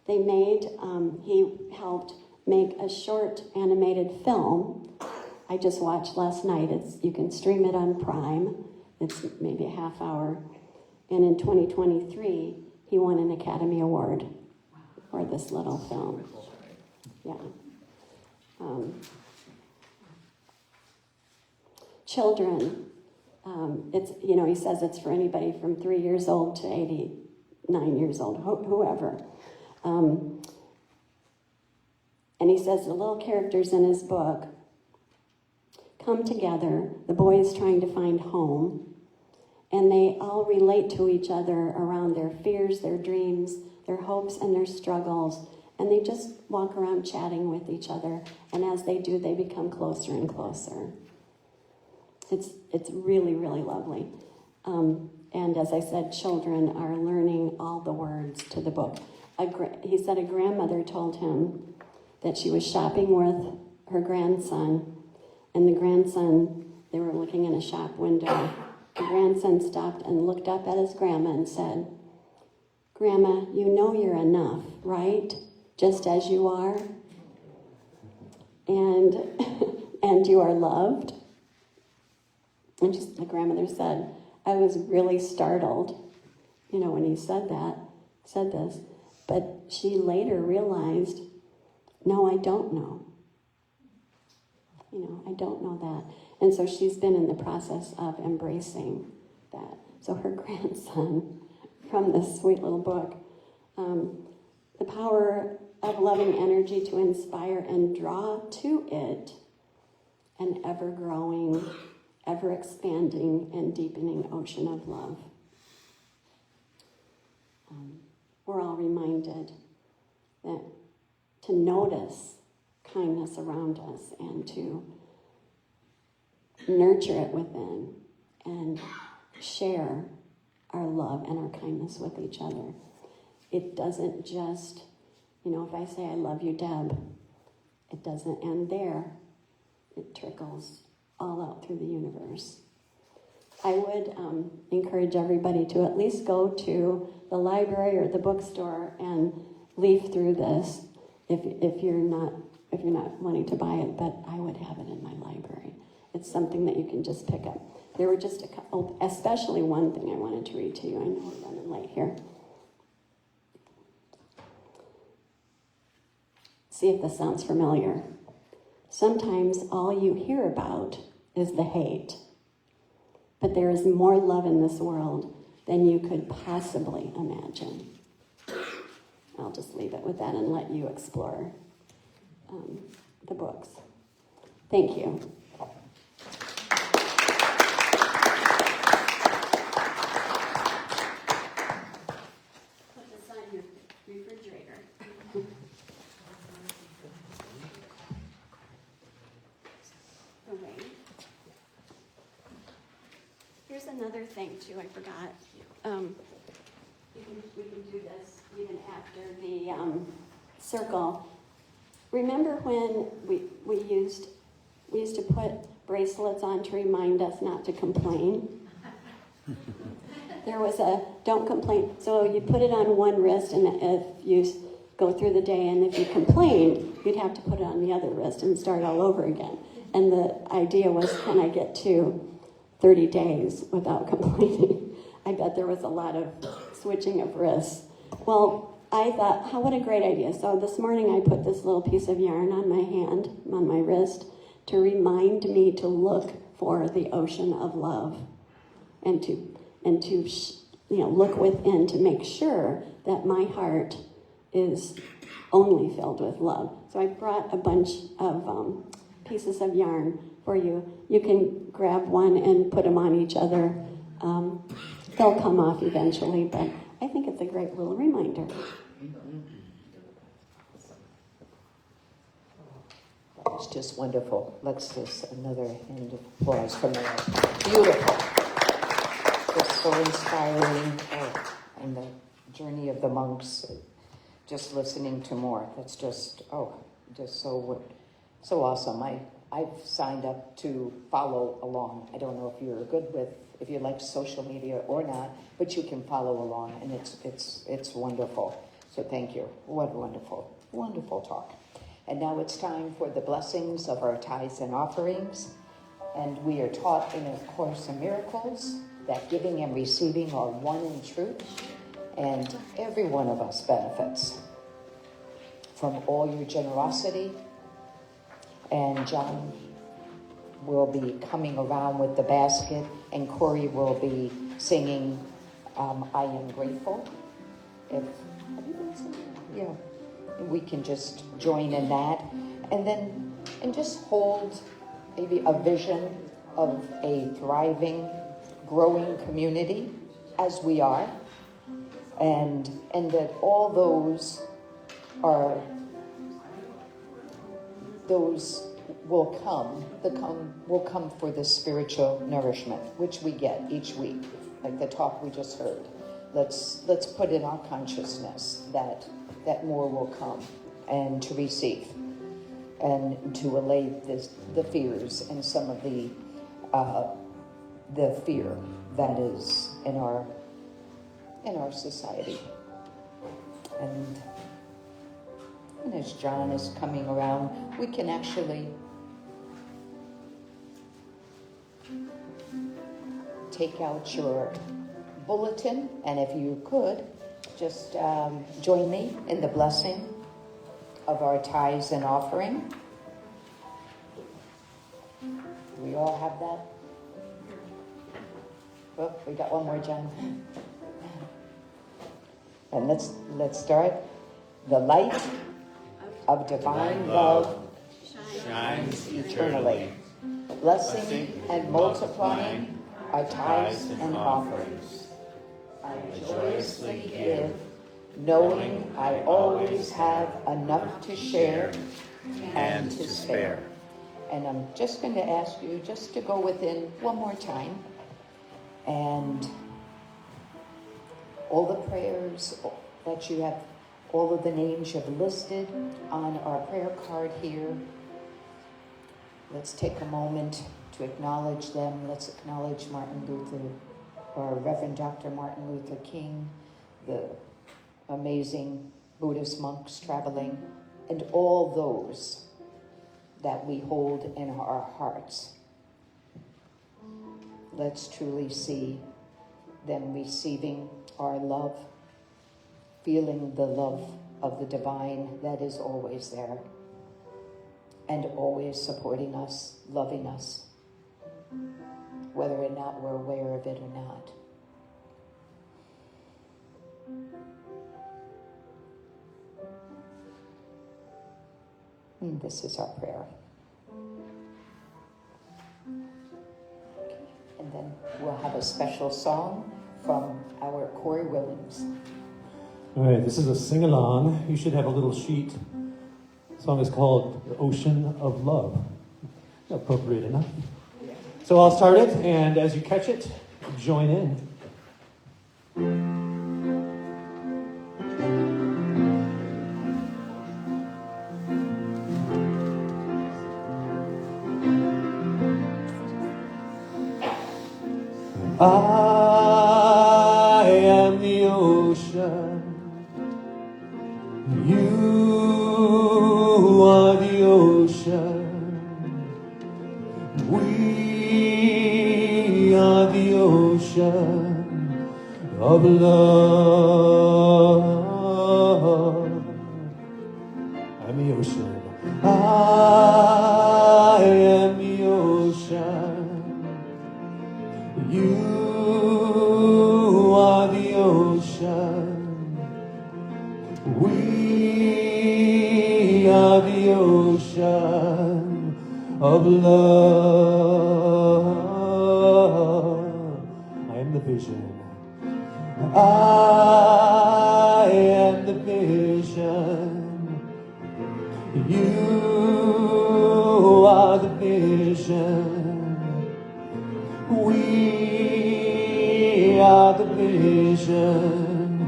He helped make a short animated film. I just watched last night. You can stream it on Prime. It's maybe a half hour. And in 2023, he won an Academy Award for this little film. Yeah. Children, he says it's for anybody from 3 years old to 89 years old, whoever. And he says the little characters in his book come together. The boy is trying to find home, and they all relate to each other around their fears, their dreams, their hopes, and their struggles. And they just walk around chatting with each other. And as they do, they become closer and closer. It's really, really lovely. And as I said, children are learning all the words to the book. He said a grandmother told him that she was shopping with her grandson, and the grandson, they were looking in a shop window. The grandson stopped and looked up at his grandma and said, "Grandma, you know you're enough, right? Just as you are. And and you are loved." And the grandmother said, "I was really startled, when he said this. But she later realized, no, I don't know. I don't know that." And so she's been in the process of embracing that. So her grandson, from this sweet little book, the power of loving energy to inspire and draw to it an ever-growing, ever-expanding, and deepening ocean of love. We're all reminded that to notice kindness around us and to nurture it within and share our love and our kindness with each other. It doesn't just, if I say I love you, Deb, it doesn't end there. It trickles all out through the universe. I would encourage everybody to at least go to the library or the bookstore and leaf through this if you're not wanting to buy it, but I would have it in my library. It's something that you can just pick up. There were just a couple, especially one thing I wanted to read to you. I know we're running late here. See if this sounds familiar. Sometimes all you hear about is the hate. But there is more love in this world than you could possibly imagine. I'll just leave it with that and let you explore the books. Thank you. Put this on your refrigerator. Okay. Here's another thing too, I forgot. We can do this even after the circle. Remember when we used to put bracelets on to remind us not to complain? There was a don't complain. So you put it on one wrist, and if you go through the day and if you complained, you'd have to put it on the other wrist and start all over again. And the idea was, can I get to 30 days without complaining? I bet there was a lot of switching of wrists. Well, I thought, what a great idea. So this morning I put this little piece of yarn on my hand, on my wrist, to remind me to look for the ocean of love and to look within to make sure that my heart is only filled with love. So I brought a bunch of pieces of yarn for you. You can grab one and put them on each other. They'll come off eventually, but I think it's a great little reminder. It's just wonderful. Let's just another hand of applause from the beautiful. Just so inspiring. And the journey of the monks, just listening to more. That's just so awesome. I've signed up to follow along. I don't know if you like social media or not, but you can follow along, and it's wonderful. So thank you. What a wonderful, wonderful talk. And now it's time for the blessings of our tithes and offerings. And we are taught in A Course in Miracles that giving and receiving are one in truth, and every one of us benefits from all your generosity. And John will be coming around with the basket, and Corey will be singing I Am Grateful. Have you been singing? Yeah. We can just join in that, and just hold maybe a vision of a thriving, growing community as we are, and that all those are those will come for the spiritual nourishment, which we get each week, like the talk we just heard. Let's put in our consciousness that more will come and to receive and to allay the fears and some of the fear that is in our society. And as John is coming around, we can actually take out your bulletin, and if you could, just join me in the blessing of our tithes and offering. Do we all have that? Oh, we got one more, John. And let's start. The light of divine love shines eternally, blessing and multiplying our tithes and offerings. I joyously give, knowing I always have enough to share and to spare. And I'm just going to ask you just to go within one more time, and all the prayers that you have, all of the names you have listed on our prayer card here, let's take a moment to acknowledge them. Let's acknowledge Martin Luther, or Reverend Dr. Martin Luther King, the amazing Buddhist monks traveling, and all those that we hold in our hearts. Let's truly see them receiving our love, feeling the love of the divine that is always there and always supporting us, loving us, whether or not we're aware of it or not. And this is our prayer. And then we'll have a special song from our Corey Williams. All right, this is a sing-along. You should have a little sheet. The song is called The Ocean of Love. Appropriate enough. So I'll start it, and as you catch it, join in. I am the ocean. You are the ocean. We are the ocean of love. I'm the ocean. I am the ocean. You are the ocean. We are the ocean of love. I am the vision. I am the vision. You are the vision. We are the vision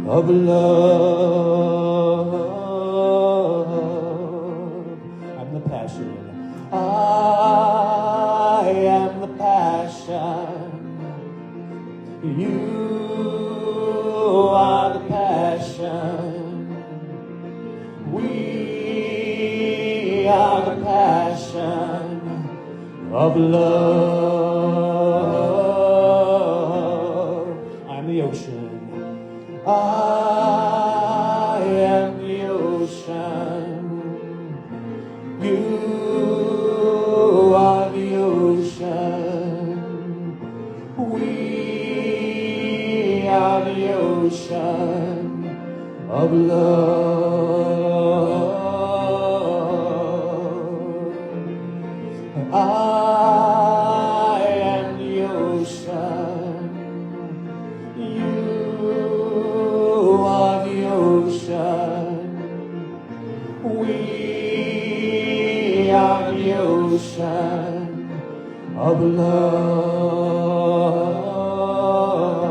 of love. I'm the passion. I am the passion. You are the passion. We are the passion of love. I'm the ocean. I am the ocean. You are the ocean. We are the ocean of love. I am the ocean. You are the ocean. are the ocean of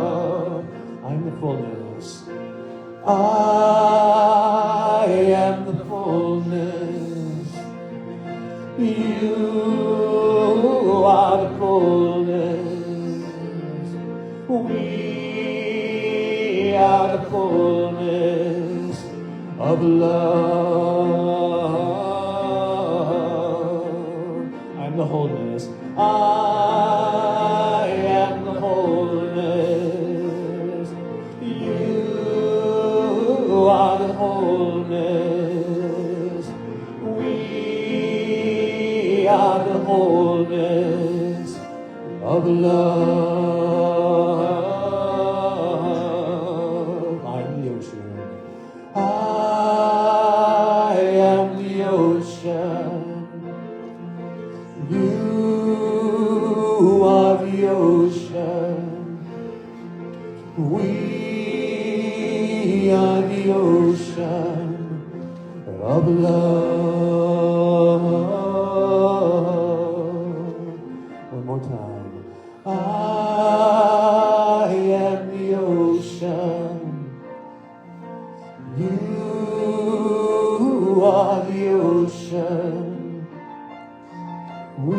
love. I'm the fullness. I am the fullness. You are the fullness. We are the fullness of love. I'm the wholeness. I am the wholeness. You are the wholeness. We are the wholeness of love. I'm the ocean. I am the ocean. You are the ocean. We are the ocean of love. One more time. I am the ocean. You are the ocean. We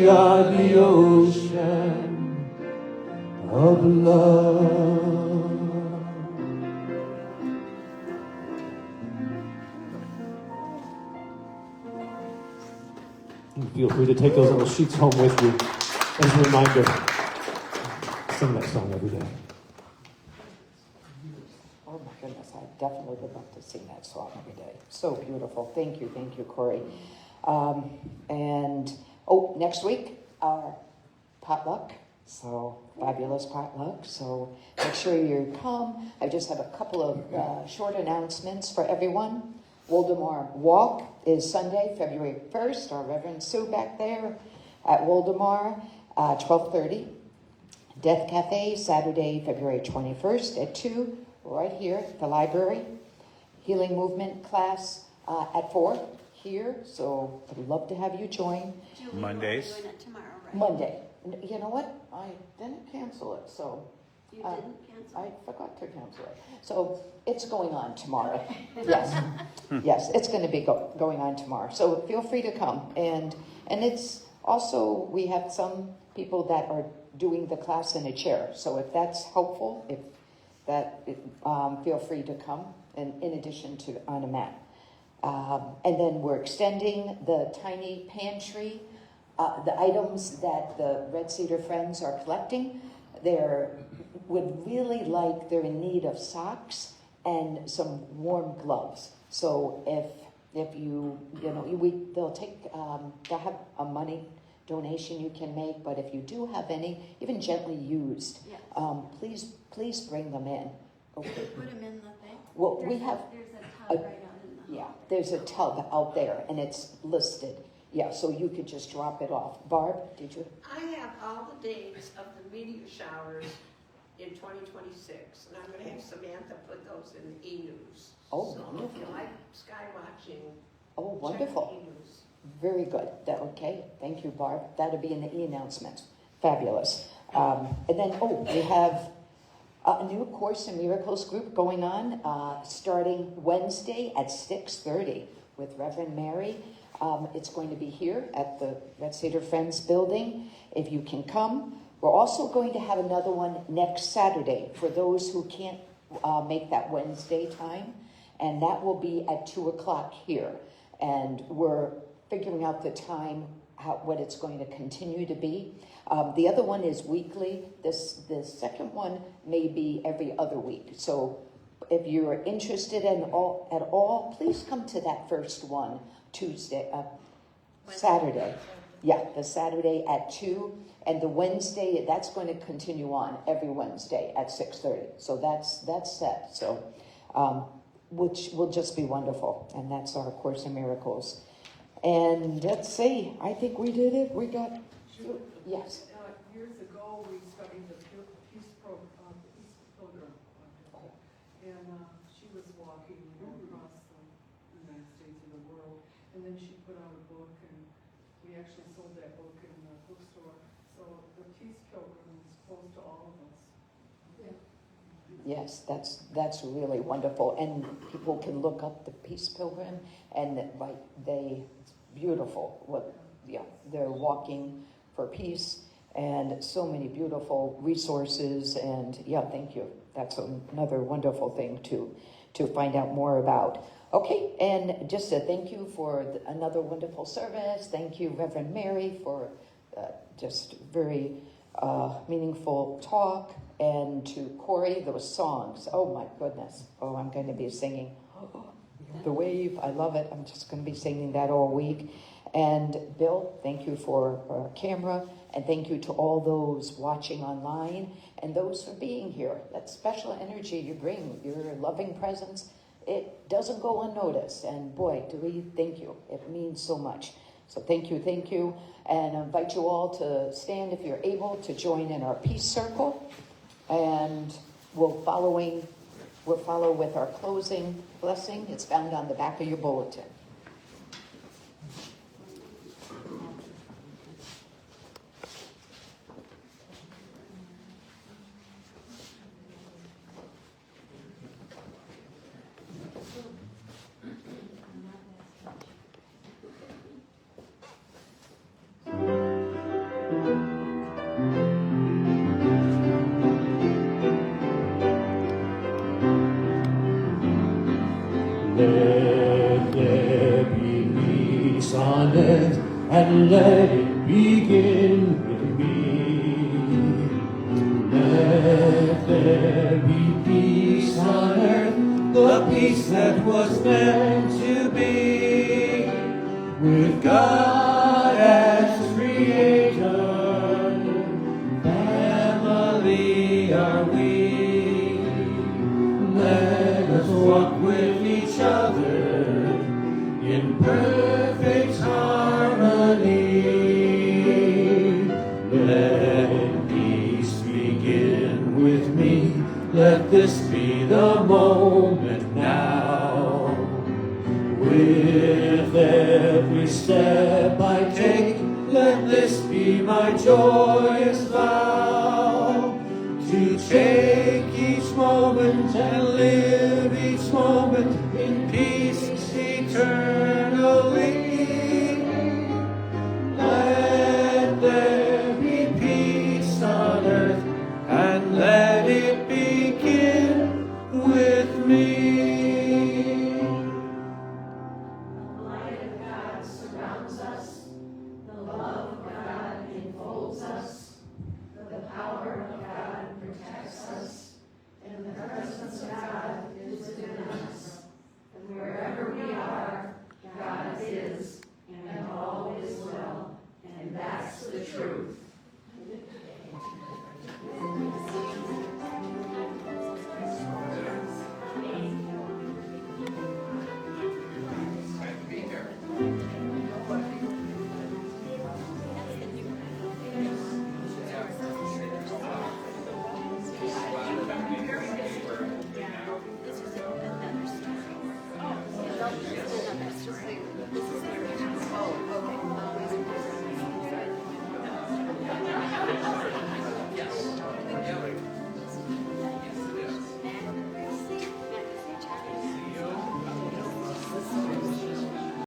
are the ocean of love. And feel free to take those little sheets home with you as a reminder. Sing that song every day. Oh my goodness, I definitely would love to sing that song every day. So beautiful. Thank you, Corey. Next week, our potluck. So, fabulous potluck. So, make sure you come. I just have a couple of short announcements for everyone. Woldemar Walk is Sunday, February 1st. Our Reverend Sue back there at Woldemar, 12:30. Death Cafe, Saturday, February 21st at 2, right here at the library. Healing Movement class at 4 here. So, I'd love to have you join. Julie, Mondays. we're doing it tomorrow, right? Monday. You know what? I didn't cancel it, so You didn't cancel? I forgot to cancel it. So it's going on tomorrow. Yes, yes, it's going to be going on tomorrow. So feel free to come. And it's also, we have some people that are doing the class in a chair. So if that's helpful, feel free to come. And in addition to on a mat. And then we're extending the tiny pantry. The items that the Red Cedar Friends are collecting, they're in need of socks and some warm gloves. So if they'll have a money donation you can make, but if you do have any, even gently used, Yes. please bring them in. Okay. Put them in the thing? Well, There's we have There's a tub right out in the yeah, there's a tub out there and it's listed. Yeah, so you could just drop it off. Barb, did you? I have all the dates of the meteor showers in 2026, and I'm going to have Samantha put those in the e-news. Oh, so wonderful. if you like sky watching, Oh, check wonderful. the e-news. Very good. Okay. Thank you, Barb. That'll be in the e-announcements. Fabulous. And then, we have a new Course in Miracles group going on starting Wednesday at 6:30 with Reverend Mary. It's going to be here at the Red Cedar Friends building. If you can come. We're also going to have another one next Saturday for those who can't make that Wednesday time. And that will be at 2 o'clock here. And we're figuring out the time, what it's going to continue to be. The other one is weekly. The second one may be every other week. So if you're interested at all, please come to that first one Saturday. Yeah, the Saturday at 2. And the Wednesday, that's going to continue on every Wednesday at 6:30. So that's set. So, which will just be wonderful. And that's our Course in Miracles. And let's see, I think we did it. We got, yes. Years ago, we studied the peace program, and she was walking across the United States and the world, then she put out a book, and we actually sold that book in the bookstore. So the Peace Pilgrim is close to all of us. Yes, that's really wonderful, and people can look up the Peace Pilgrim, and like it's beautiful. What, yeah, they're walking for peace, and so many beautiful resources, and yeah, thank you. That's another wonderful thing to find out more about. Okay, and just a thank you for another wonderful service. Thank you, Reverend Mary, for just very meaningful talk. And to Corey, those songs. Oh my goodness. Oh, I'm going to be singing The Wave. I love it. I'm just going to be singing that all week. And Bill, thank you for our camera. And thank you to all those watching online and those for being here. That special energy you bring, your loving presence, it doesn't go unnoticed. And boy, do we thank you. It means so much. So thank you, thank you. And I invite you all to stand if you're able to join in our peace circle. And we'll follow with our closing blessing. It's found on the back of your bulletin. Let there be peace on earth, and let it begin with me. Let there be peace on earth, the peace that was meant to be, with God as creator, family are we. Let us walk with each other in perfect harmony. Let peace begin with me. Let this be the moment now. With every step I take, let this be my joy.